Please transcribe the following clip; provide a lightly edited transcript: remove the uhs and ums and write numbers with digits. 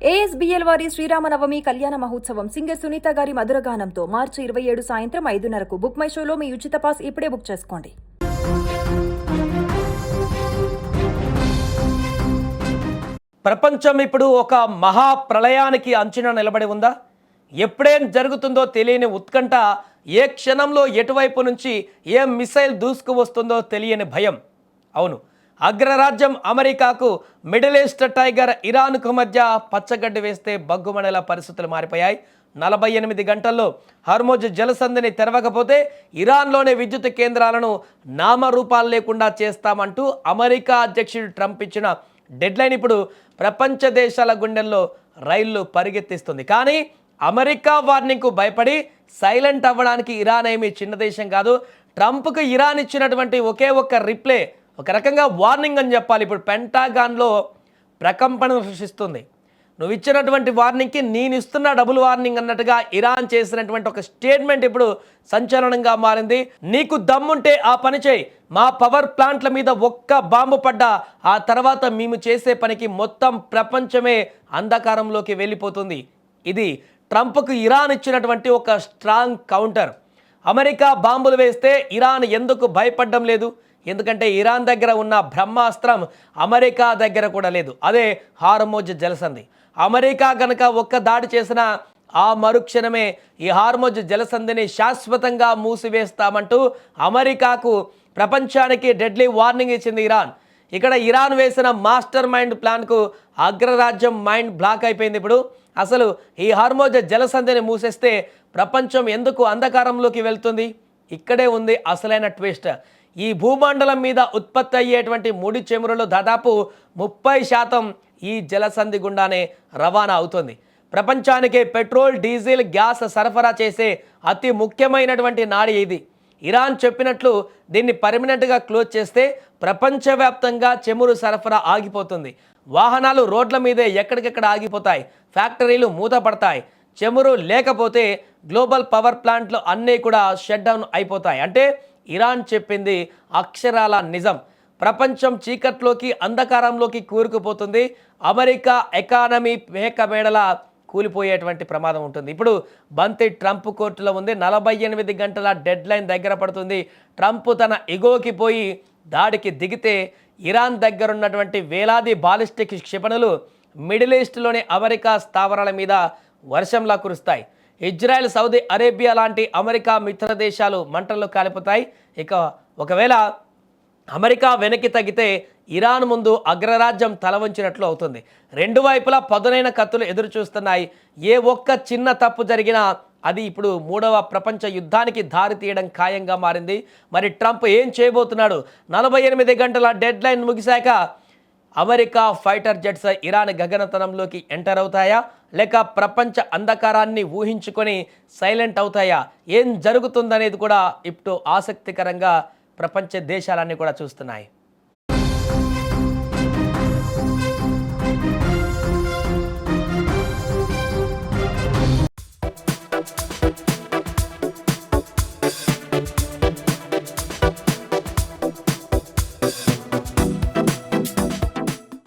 ASBL వారి శ్రీరామనవమి కళ్యాణ మహోత్సవం సింగర్ సునీత గారి మధురగానంతో మార్చి 27 సాయంత్రం 5:30కు బుక్ మై షోలో మీ ఉచిత పాస్ ఇప్పుడే బుక్ చేసుకోండి. ప్రపంచం ఇప్పుడు ఒక మహా ప్రళయానికి అంచున నిలబడి ఉందా? ఎప్పుడేం జరుగుతుందో తెలియని ఉత్కంఠ, ఏ క్షణంలో ఎటువైపు నుంచి ఏ మిసైల్ దూసుకు వస్తుందో తెలియని భయం. అవును, అగ్రరాజ్యం అమెరికాకు మిడిల్ ఈస్ట్ టైగర్ ఇరాన్కు మధ్య పచ్చగడ్డి వేస్తే బగ్గుమనేలా పరిస్థితులు మారిపోయాయి. 48 గంటల్లో హర్మోజ్ జలసంధిని తెరవకపోతే ఇరాన్లోని విద్యుత్ కేంద్రాలను నామరూపాలు లేకుండా చేస్తామంటూ అమెరికా అధ్యక్షుడు ట్రంప్ ఇచ్చిన డెడ్లైన్ ఇప్పుడు ప్రపంచ దేశాల గుండెల్లో రైళ్లు పరిగెత్తిస్తుంది. కానీ అమెరికా వార్నింగ్కు భయపడి సైలెంట్ అవ్వడానికి ఇరాన్ ఏమీ చిన్న దేశం కాదు. ట్రంప్కు ఇరాన్ ఇచ్చినటువంటి ఒకే ఒక్క రిప్లై ఒక రకంగా వార్నింగ్ అని చెప్పాలి. ఇప్పుడు పెంటాగాన్లో ప్రకంపన సృష్టిస్తుంది. నువ్వు ఇచ్చినటువంటి వార్నింగ్కి నేను ఇస్తున్న డబుల్ వార్నింగ్ అన్నట్టుగా ఇరాన్ చేసినటువంటి ఒక స్టేట్మెంట్ ఇప్పుడు సంచలనంగా మారింది. నీకు దమ్ముంటే ఆ పని చేయి, మా పవర్ ప్లాంట్ల మీద ఒక్క బాంబు పడ్డా ఆ తర్వాత మేము చేసే పనికి మొత్తం ప్రపంచమే అంధకారంలోకి వెళ్ళిపోతుంది. ఇది ట్రంప్కు ఇరాన్ ఇచ్చినటువంటి ఒక స్ట్రాంగ్ కౌంటర్. అమెరికా బాంబులు వేస్తే ఇరాన్ ఎందుకు భయపడడం లేదు? ఎందుకంటే ఇరాన్ దగ్గర ఉన్న బ్రహ్మాస్త్రం అమెరికా దగ్గర కూడా లేదు. అదే హార్మోజ్ జలసంధి. అమెరికా గనక ఒక్క దాడి చేసినా ఆ మరుక్షణమే ఈ హార్మోజ్ జలసంధిని శాశ్వతంగా మూసివేస్తామంటూ అమెరికాకు, ప్రపంచానికి డెడ్లీ వార్నింగ్ ఇచ్చింది ఇరాన్. ఇక్కడ ఇరాన్ వేసిన మాస్టర్ మైండ్ ప్లాన్కు అగ్రరాజ్యం మైండ్ బ్లాక్ అయిపోయింది. ఇప్పుడు అసలు ఈ హార్మోజ్ జలసంధిని మూసేస్తే ప్రపంచం ఎందుకు అంధకారంలోకి వెళ్తుంది? ఇక్కడే ఉంది అసలైన ట్విస్ట్. ఈ భూమండలం మీద ఉత్పత్తి అయ్యేటువంటి ముడి చమురులు దాదాపు 30% ఈ జలసంధి గుండానే రవాణా అవుతుంది. ప్రపంచానికి పెట్రోల్, డీజిల్, గ్యాస్ సరఫరా చేసే అతి ముఖ్యమైనటువంటి నాడి ఇది. ఇరాన్ చెప్పినట్లు దీన్ని పర్మనెంట్గా క్లోజ్ చేస్తే ప్రపంచవ్యాప్తంగా చమురు సరఫరా ఆగిపోతుంది. వాహనాలు రోడ్ల మీదే ఎక్కడికెక్కడ ఆగిపోతాయి, ఫ్యాక్టరీలు మూతపడతాయి. చమురు లేకపోతే గ్లోబల్ పవర్ ప్లాంట్లు అన్నీ కూడా షట్ డౌన్ అయిపోతాయి. అంటే ఇరాన్ చెప్పింది అక్షరాల నిజం. ప్రపంచం చీకట్లోకి, అంధకారంలోకి కూరుకుపోతుంది. అమెరికా ఎకానమీ మేకమేడలా కూలిపోయేటువంటి ప్రమాదం ఉంటుంది. ఇప్పుడు బంతి ట్రంప్ కోర్టులో ఉంది. 48 గంటల డెడ్ లైన్ దగ్గర పడుతుంది. ట్రంప్ తన ఎగోకి పోయి దాడికి దిగితే ఇరాన్ దగ్గర ఉన్నటువంటి వేలాది బాలిస్టిక్ క్షిపణులు మిడిల్ ఈస్ట్లోని అమెరికా స్థావరాల మీద వర్షంలా కురుస్తాయి. ఇజ్రాయెల్, సౌదీ అరేబియా లాంటి అమెరికా మిత్ర దేశాలు మంటల్లో కాలిపోతాయి. ఇక ఒకవేళ అమెరికా వెనక్కి తగ్గితే ఇరాన్ ముందు అగ్రరాజ్యం తల వంచినట్లు అవుతుంది. రెండు వైపులా పదునైన కత్తులు ఎదురు చూస్తున్నాయి. ఏ ఒక్క చిన్న తప్పు జరిగినా అది ఇప్పుడు 3వ ప్రపంచ యుద్ధానికి దారి తీయడం ఖాయంగా మారింది. మరి ట్రంప్ ఏం చేయబోతున్నాడు? 48 గంటల డెడ్ లైన్ ముగిశాక అమెరికా ఫైటర్ జెట్స్ ఇరాన్ గగనతలంలోకి ఎంటర్ అవుతాయా, లేక ప్రపంచ అంధకారాన్ని ఊహించుకొని సైలెంట్ అవుతాయా? ఏం జరుగుతుందనేది కూడా ఇప్పుడు ఆసక్తికరంగా ప్రపంచ దేశాలన్నీ కూడా చూస్తున్నాయి.